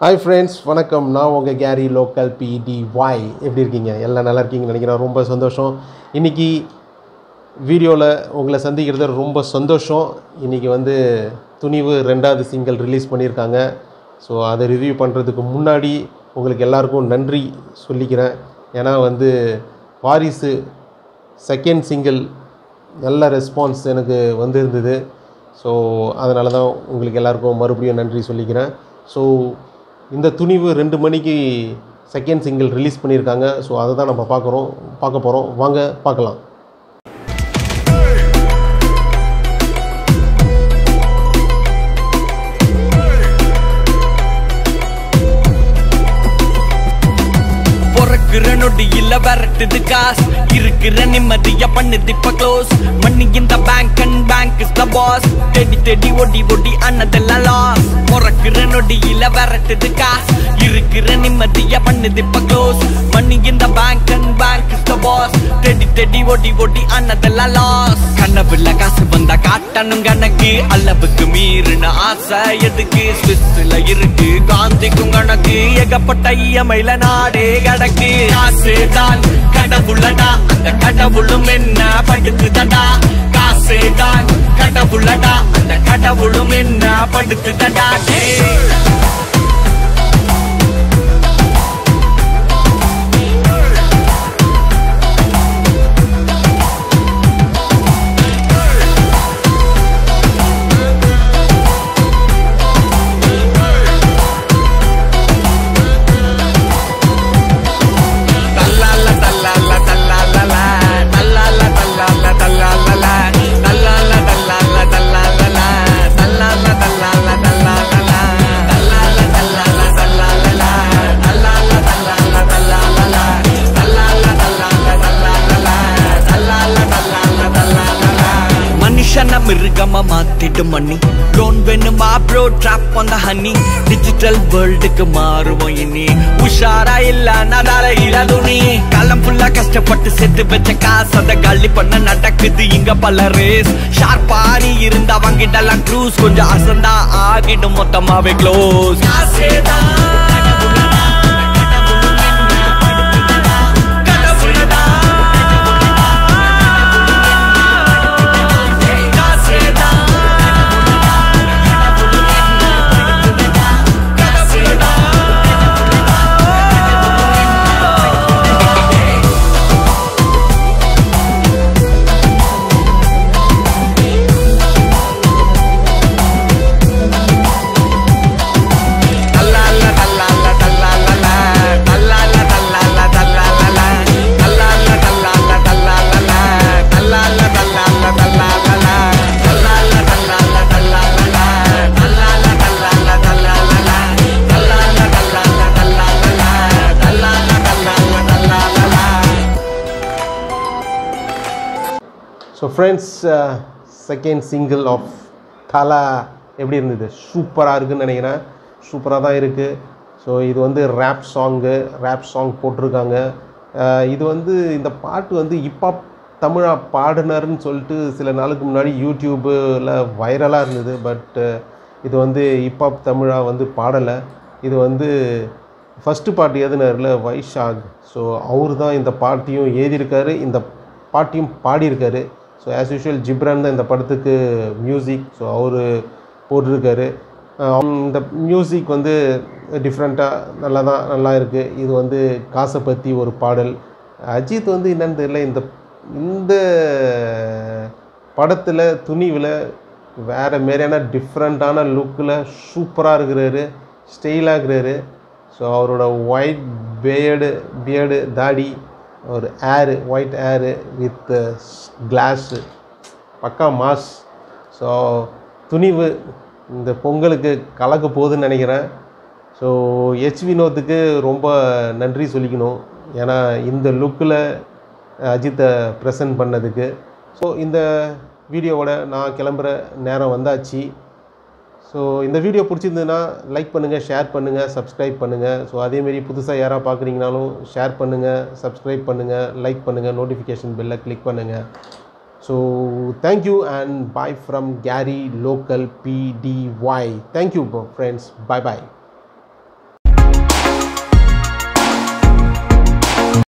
Hi friends, வணக்கம். நான் உங்கள் கேரி லோக்கல் PDY. எப்படி இருக்கீங்க? எல்லாம் நல்லா இருக்கீங்கன்னு நினைக்கிறேன். ரொம்ப சந்தோஷம். இன்றைக்கி வீடியோவில் உங்களை சந்திக்கிறது ரொம்ப சந்தோஷம். இன்றைக்கி துணிவு 2வது சிங்கிள் ரிலீஸ் பண்ணியிருக்காங்க. ஸோ அதை ரிவ்யூ பண்ணுறதுக்கு முன்னாடி உங்களுக்கு எல்லாருக்கும் நன்றி சொல்லிக்கிறேன். ஏன்னா வாரிசு செகண்ட் சிங்கிள் நல்ல ரெஸ்பான்ஸ் எனக்கு வந்திருந்தது. ஸோ அதனால தான் உங்களுக்கு எல்லாருக்கும் மறுபடியும் நன்றி சொல்லிக்கிறேன். ஸோ இந்த துணிவு 2 மணிக்கு செகண்ட் சிங்கிள் ரிலீஸ் பண்ணியிருக்காங்க. ஸோ அதை தான் நம்ம பார்க்க போகிறோம். வாங்க பார்க்கலாம். நொடியில வரட்டுது காஸ் இருக்கிற நிம்மதியா பண்ணுது இப்ப க்ளோஸ் மணி இந்த bank and bank is the boss தேடி ஓடி அண்ணதெல்லாம் லாஸ் பொறக்குற நொடியில வரட்டுது காஸ் இருக்கிற நிம்மதியா பண்ணுது இப்ப க்ளோஸ் மணி இந்த bank and bank is the boss தேடி ஓடி அண்ணதெல்லாம் லாஸ் கனவுல காசு வந்தா காட்டணும் கணக்கு அளவுக்கு மீறின ஆசை எதுக்கு ஸ்விஸ்ல இருக்கு காந்திக்கும் கணக்கு ஏகப்பட்ட இயமையில நாடே கடக்கு காசேதான் கடவுளடா அந்த கடவுளும் என்ன படுத்துதடா காசேதான் கடவுளடா அந்த கடவுளும் என்ன படுத்துதடா மிருகமா மாத்திடும் மணி லோன் வேணுமா bro trap on the honey digital வேர்ல்டுக்கு மாறுவோம் இனி உஷாரா இல்ல நடால இளதுணி காலம் ஃபுல்லா கஷ்டப்பட்டு செத்து வச்ச காசு அதை காலி பண்ண நடக்குது இங்க பல ரேஸ் ஷார்ப்பானி இருந்தா வாங்கிடலாம் க்ரூஸ் கொஞ்சம் அசந்தா ஆகிடும் மொத்தமாவே close so friends, second single of Thala எப்படி இருந்தது? சூப்பராக இருக்குதுன்னு நினைக்கிறேன். சூப்பராக தான் இருக்குது. ஸோ இது ரேப் சாங் போட்டிருக்காங்க. இது இந்த பாட்டு ஹிப்ஹாப் தமிழா பாடினர்னு சொல்லிட்டு சில நாளுக்கு முன்னாடி யூடியூபில் வைரலாக இருந்தது. பட் இது ஹிப்ஹாப் தமிழா பாடலை. இது ஃபஸ்ட்டு பாட்டு எழுதினார்ல வைஷாக். ஸோ அவர் தான் இந்த பாட்டையும் எழுதியிருக்காரு, இந்த பாட்டையும் பாடியிருக்காரு. ஸோ ஆஸ் யூஷுவல் ஜிப்ரான் தான் இந்த படத்துக்கு மியூசிக். ஸோ அவர் போட்டிருக்காரு. இந்த மியூசிக் டிஃப்ரெண்ட்டாக நல்லா இருக்குது. இது காசை பற்றி ஒரு பாடல். அஜித் என்னன்னு தெரியல, இந்த படத்தில் துணிவில் வேறு மாரியான டிஃப்ரெண்ட்டான லுக்கில் சூப்பராக இருக்கிறாரு, ஸ்டைலாக இருக்கிறாரு. ஸோ அவரோட ஒயிட் பியர்டு தாடி, ஒரு ஒயிட் ஏரு வித் கிளாஸு, பக்கா மாஸ். ஸோ துணிவு இந்த பொங்கலுக்கு கலக்க போகுதுன்னு நினைக்கிறேன். ஸோ வினோத்துக்கு ரொம்ப நன்றி சொல்லிக்கணும். ஏன்னா இந்த லுக்கில் அஜித்தை ப்ரெசன்ட் பண்ணதுக்கு. ஸோ இந்த வீடியோவோட நான் கிளம்புற நேரம் வந்தாச்சு. ஸோ இந்த வீடியோ பிடிச்சிருந்ததுன்னா லைக் பண்ணுங்கள், ஷேர் பண்ணுங்கள், சப்ஸ்கிரைப் பண்ணுங்கள். ஸோ அதேமாரி புதுசாக யாராவது பார்க்குறீங்கனாலும் ஷேர் பண்ணுங்கள், சப்ஸ்கிரைப் பண்ணுங்கள், லைக் பண்ணுங்கள், நோட்டிஃபிகேஷன் பெல்லை கிளிக் பண்ணுங்கள். So thank you and bye from Gary Local PDY. Thank you friends. Bye bye.